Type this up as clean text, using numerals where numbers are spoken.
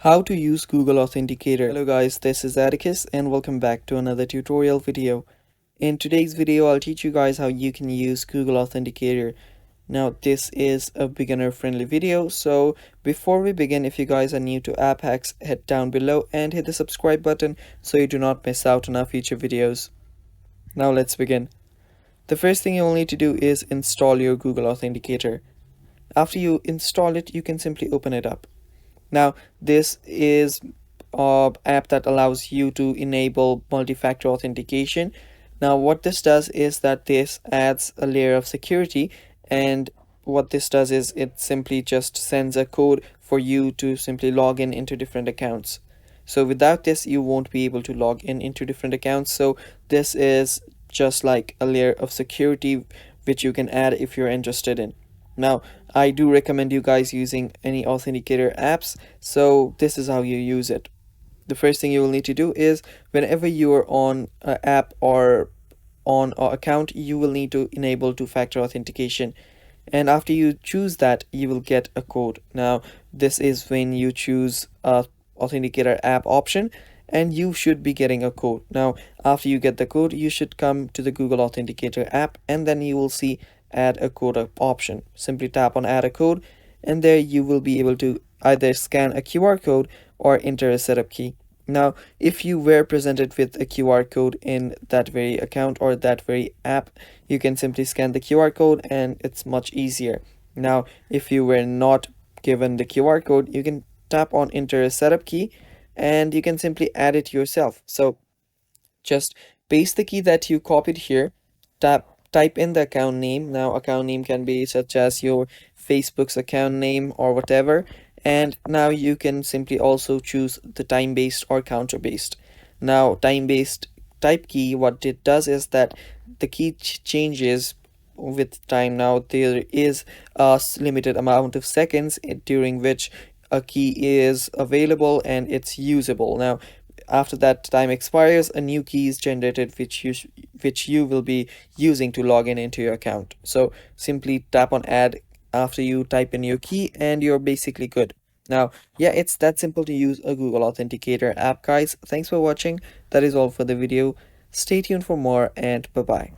How to use Google Authenticator. Hello guys, this is Atticus and welcome back to another tutorial video. In today's video, I'll teach you guys how you can use Google Authenticator. Now, this is a beginner friendly video, so before we begin, if you guys are new to App Hacks, head down below and hit the subscribe button so you do not miss out on our future videos. Now let's begin. The first thing you'll need to do is install your Google Authenticator. After you install it, you can simply open it up. Now, this is an app that allows you to enable multi-factor authentication. Now, what this does is that this adds a layer of security, and what this does is it simply just sends a code for you to simply log in into different accounts. So without this, you won't be able to log in into different accounts. So this is just like a layer of security which you can add if you're interested in. Now, I do recommend you guys using any authenticator apps, so this is how you use it. The first thing you will need to do is whenever you are on an app or on an account, you will need to enable two-factor authentication. And after you choose that, you will get a code. Now, this is when you choose a authenticator app option, and you should be getting a code. Now, after you get the code, you should come to the Google Authenticator app, and then you will see add a code option. Simply tap on add a code, and there you will be able to either scan a QR code or enter a setup key. Now, if you were presented with a QR code in that very account or that very app, you can simply scan the QR code and it's much easier. Now, if you were not given the QR code, you can tap on enter a setup key and you can simply add it yourself. So just paste the key that you copied here, type in the account name. Now, account name can be such as your Facebook's account name or whatever. And now you can simply also choose the time-based or counter-based. Now, time-based type key, what it does is that the key changes with time. Now, there is a limited amount of seconds during which a key is available and it's usable. Now, after that time expires, a new key is generated which you will be using to log in into your account. So simply tap on add after you type in your key and you're basically good. Now, yeah, it's that simple to use a Google Authenticator app, guys. Thanks for watching. That is all for the video. Stay tuned for more and bye bye.